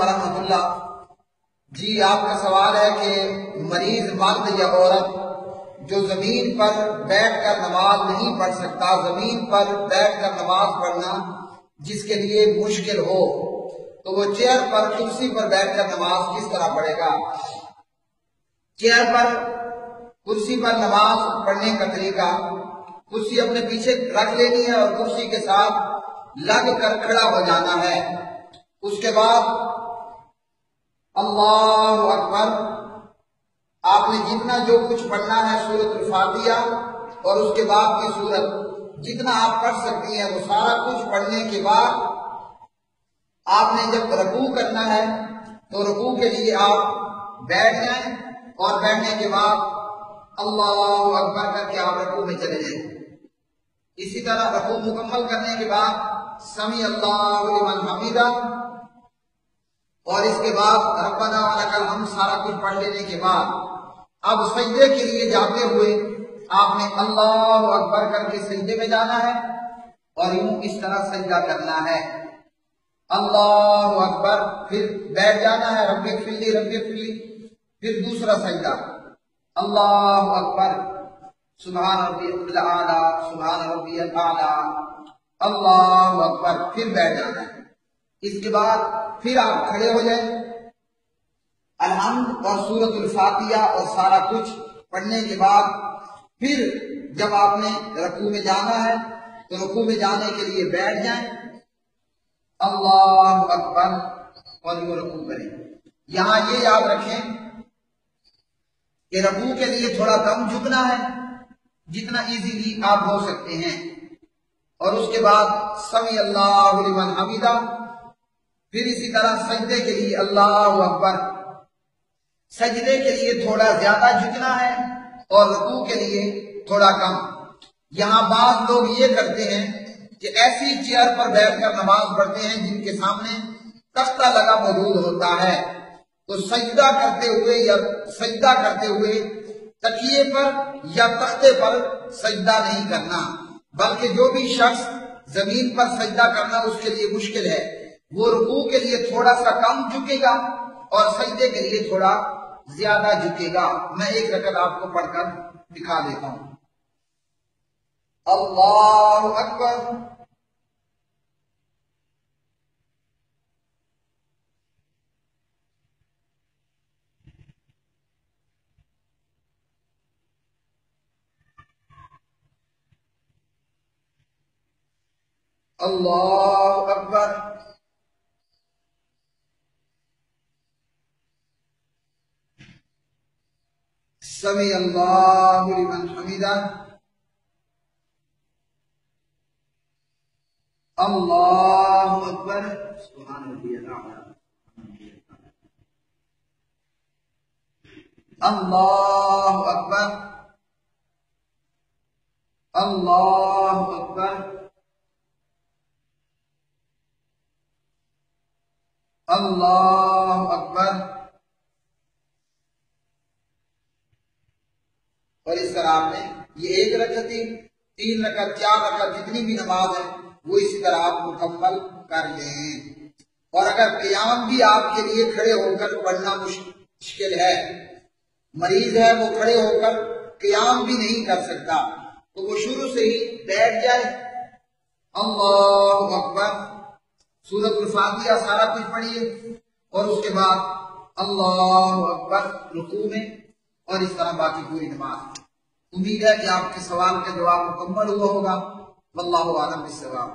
ورحمۃ اللہ۔ جی آپ کا سوال ہے کہ مریض مرد یا عورت جو زمین پر بیٹھ کر نماز نہیں پڑھ سکتا، زمین پر بیٹھ کر نماز پڑھنا جس کے لیے مشکل ہو، تو وہ چیئر پر کرسی پر بیٹھ کر نماز کس طرح پڑھے گا؟ چیئر پر کرسی پر نماز پڑھنے کا طریقہ، کرسی اپنے پیچھے رکھ لینی ہے اور کرسی کے ساتھ لگ کر کھڑا ہو جانا ہے۔ اس کے بعد اللہ اکبر، آپ نے جتنا جو کچھ پڑھنا ہے سورۃ الفاتحہ اور اس کے بعد کی سورت جتنا آپ پڑھ سکتی ہیں وہ سارا کچھ پڑھنے کے بعد آپ نے جب رکوع کرنا ہے تو رکوع کے لیے آپ بیٹھ جائیں اور بیٹھنے کے بعد اللہ اکبر کر کے آپ رکوع میں چلے جائیں۔ اسی طرح رکوع مکمل کرنے کے بعد سمیع اللہ لمن حمیدہ اور اس کے بعد ربنا ولک الحمد سارا کچھ پڑھ لینے کے بعد اب سجدے کے لیے جاتے ہوئے آپ نے اللہ اکبر کر کے سجدے میں جانا ہے اور یوں اس طرح سجدہ کرنا ہے، اللہ اکبر، پھر بیٹھ جانا ہے رب اغفر لی رب اغفر لی، پھر دوسرا سجدہ اللہ اکبر، سبحان ربی الاعلی سبحان ربی الاعلی، اللہ اکبر، پھر بیٹھ جانا ہے۔ اس کے بعد پھر آپ کھڑے ہو جائیں، الحمد اور سورۃ الفاتحہ اور سارا کچھ پڑھنے کے بعد پھر جب آپ نے رکوع میں جانا ہے تو رکوع میں جانے کے لیے بیٹھ جائیں، اللہ اکبر، اور وہ رکوع کریں۔ یہاں یہ یاد رکھیں کہ رکوع کے لیے تھوڑا کم جھکنا ہے جتنا ایزیلی آپ ہو سکتے ہیں، اور اس کے بعد سمیع اللہ لمن حمیدہ، پھر اسی طرح سجدے کے لیے اللہ اکبر، سجدے کے لیے تھوڑا زیادہ جھکنا ہے اور رکوع کے لیے تھوڑا کم۔ یہاں بعض لوگ یہ کرتے ہیں کہ ایسی چیئر پر بیٹھ کر نماز پڑھتے ہیں جن کے سامنے تختہ لگا موجود ہوتا ہے، تو سجدہ کرتے ہوئے تکیے پر یا تختے پر سجدہ نہیں کرنا، بلکہ جو بھی شخص زمین پر سجدہ کرنا اس کے لیے مشکل ہے وہ رکوع کے لیے تھوڑا سا کم جھکے گا اور سجدے کے لیے تھوڑا زیادہ جھکے گا۔ میں ایک رکعت آپ کو پڑھ کر دکھا دیتا ہوں۔ اللہ اکبر، اللہ اکبر، سمیع اللہ لمن حمیدہ، اللہ اکبر، سبحان ربی الاعلی، اللہ اکبر، اللہ اکبر، اللہ اکبر، اور اس طرح آپ نے یہ ایک رکعت، 3 رکعت، 4 رکعت جتنی بھی نماز ہے وہ اسی طرح آپ مکمل کر لیں۔ اور اگر قیام بھی آپ کے لیے کھڑے ہو کر پڑھنا مشکل ہے، مریض ہے وہ کھڑے ہو کر قیام بھی نہیں کر سکتا، تو وہ شروع سے ہی بیٹھ جائے، اللہ اکبر، سورۃ الفاتحہ سارا کچھ پڑھیے اور اس کے بعد اللہ اکبر رکوع میں، اور اس طرح باقی پوری نماز۔ امید ہے کہ آپ کے سوال کا جواب مکمل ہوا ہوگا۔ واللہ اعلم بالصواب۔